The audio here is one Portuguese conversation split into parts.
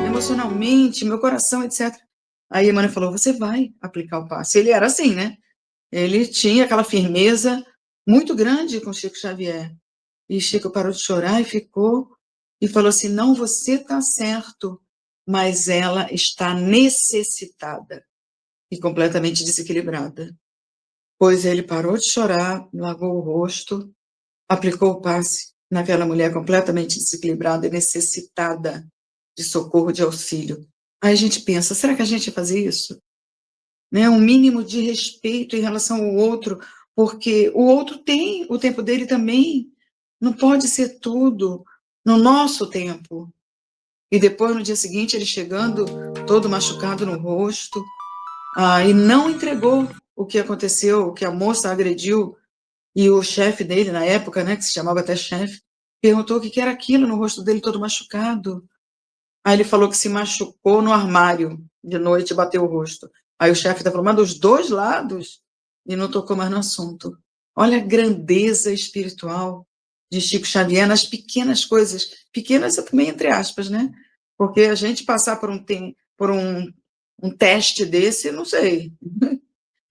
Emocionalmente, meu coração, etc. Aí Emmanuel falou, você vai aplicar o passe. Ele era assim, né? Ele tinha aquela firmeza muito grande com Chico Xavier. E Chico parou de chorar e ficou, e falou assim, não, você está certo, mas ela está necessitada e completamente desequilibrada. Pois ele parou de chorar, lavou o rosto, aplicou o passe naquela mulher completamente desequilibrada e necessitada de socorro, de auxílio. Aí a gente pensa, será que a gente ia fazer isso? Né? Um mínimo de respeito em relação ao outro, porque o outro tem o tempo dele também, não pode ser tudo no nosso tempo. E depois, no dia seguinte, ele chegando, todo machucado no rosto, e não entregou o que aconteceu, o que a moça agrediu, e o chefe dele, na época, né, que se chamava até chefe, perguntou o que era aquilo no rosto dele, todo machucado. Aí ele falou que se machucou no armário, de noite, e bateu o rosto. Aí o chefe falou, mas dos dois lados, e não tocou mais no assunto. Olha a grandeza espiritual de Chico Xavier nas pequenas coisas, pequenas também entre aspas, né? Porque a gente passar por um teste desse, não sei,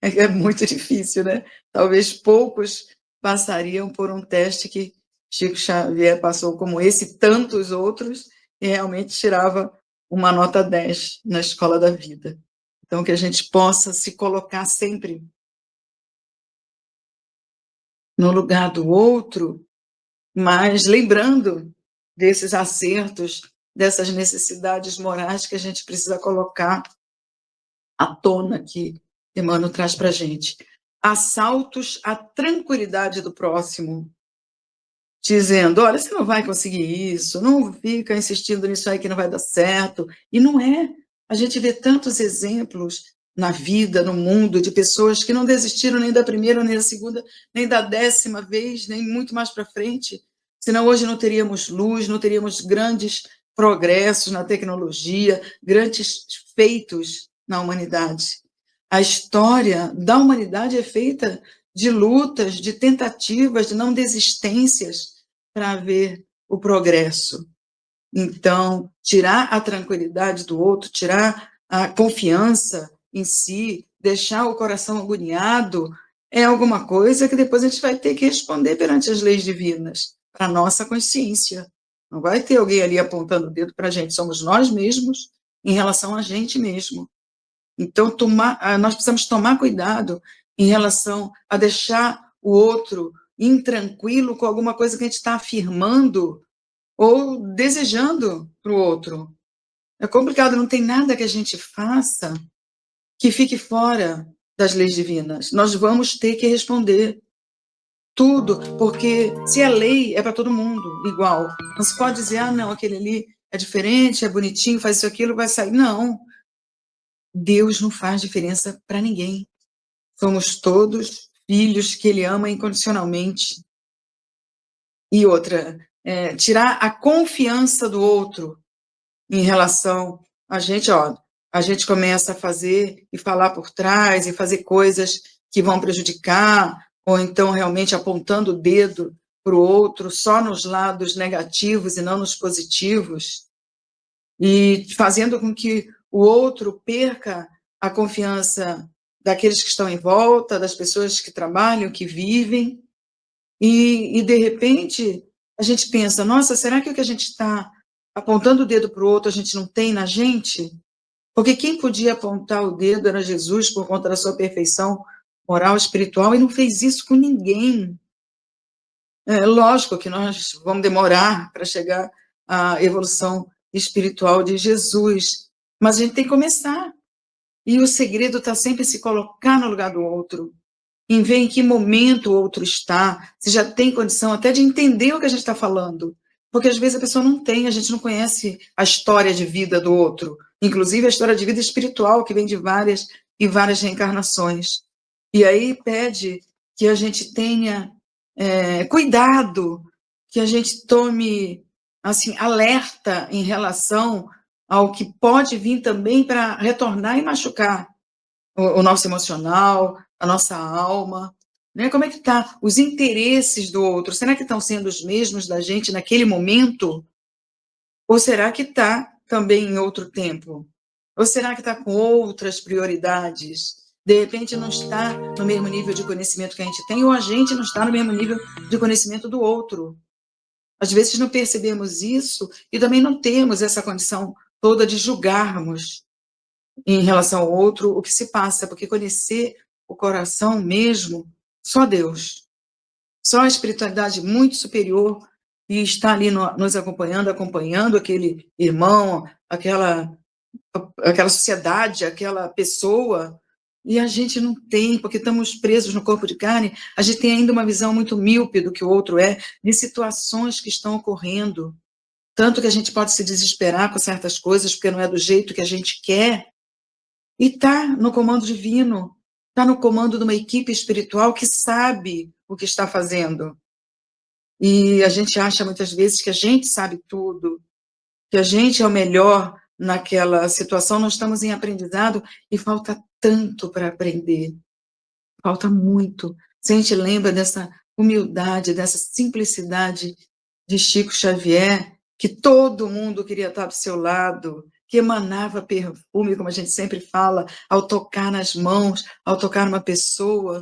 é muito difícil, né? Talvez poucos passariam por um teste que Chico Xavier passou como esse, e tantos outros, e realmente tirava uma nota 10 na escola da vida. Então, que a gente possa se colocar sempre no lugar do outro, mas lembrando desses acertos, dessas necessidades morais que a gente precisa colocar à tona que Emmanuel traz para a gente. Assaltos à tranquilidade do próximo, dizendo, olha, você não vai conseguir isso, não fica insistindo nisso aí que não vai dar certo. E não é. A gente vê tantos exemplos na vida, no mundo, de pessoas que não desistiram nem da primeira, nem da segunda, nem da 10ª vez, nem muito mais para frente. Senão hoje não teríamos luz, não teríamos grandes progressos na tecnologia, grandes feitos na humanidade. A história da humanidade é feita de lutas, de tentativas, de não desistências para haver o progresso. Então, tirar a tranquilidade do outro, tirar a confiança em si, deixar o coração agoniado, é alguma coisa que depois a gente vai ter que responder perante as leis divinas, para a nossa consciência. Não vai ter alguém ali apontando o dedo para a gente, somos nós mesmos em relação a gente mesmo. Então, nós precisamos tomar cuidado em relação a deixar o outro intranquilo com alguma coisa que a gente está afirmando ou desejando para o outro. É complicado, não tem nada que a gente faça que fique fora das leis divinas. Nós vamos ter que responder tudo, porque se é lei, é para todo mundo, igual. Não se pode dizer, não, aquele ali é diferente, é bonitinho, faz isso, aquilo, vai sair. Não. Deus não faz diferença para ninguém. Somos todos filhos que Ele ama incondicionalmente. E outra, tirar a confiança do outro em relação a gente, a gente começa a fazer e falar por trás e fazer coisas que vão prejudicar, ou então realmente apontando o dedo para o outro só nos lados negativos e não nos positivos, e fazendo com que o outro perca a confiança daqueles que estão em volta, das pessoas que trabalham, que vivem, e de repente a gente pensa, nossa, será que o que a gente está apontando o dedo para o outro a gente não tem na gente? Porque quem podia apontar o dedo era Jesus por conta da sua perfeição moral, espiritual, e não fez isso com ninguém. É lógico que nós vamos demorar para chegar à evolução espiritual de Jesus, mas a gente tem que começar. E o segredo está sempre em se colocar no lugar do outro, em ver em que momento o outro está, se já tem condição até de entender o que a gente está falando. Porque às vezes a pessoa não tem, a gente não conhece a história de vida do outro, inclusive a história de vida espiritual, que vem de várias e várias reencarnações. E aí pede que a gente tenha cuidado, que a gente tome assim, alerta em relação ao que pode vir também para retornar e machucar o nosso emocional, a nossa alma. né? Como é que tá os interesses do outro? Será que estão sendo os mesmos da gente naquele momento? Ou será que está também em outro tempo? Ou será que está com outras prioridades? De repente não está no mesmo nível de conhecimento que a gente tem, ou a gente não está no mesmo nível de conhecimento do outro. Às vezes não percebemos isso e também não temos essa condição toda de julgarmos em relação ao outro o que se passa, porque conhecer o coração mesmo, só Deus. Só a espiritualidade muito superior e está ali nos acompanhando, acompanhando aquele irmão, aquela sociedade, aquela pessoa, e a gente não tem, porque estamos presos no corpo de carne, a gente tem ainda uma visão muito míope do que o outro é, de situações que estão ocorrendo. Tanto que a gente pode se desesperar com certas coisas, porque não é do jeito que a gente quer, e está no comando divino, está no comando de uma equipe espiritual que sabe o que está fazendo. E a gente acha muitas vezes que a gente sabe tudo, que a gente é o melhor naquela situação, nós estamos em aprendizado e falta tanto para aprender, falta muito. Se a gente lembra dessa humildade, dessa simplicidade de Chico Xavier, que todo mundo queria estar do seu lado, que emanava perfume, como a gente sempre fala, ao tocar nas mãos, ao tocar numa pessoa.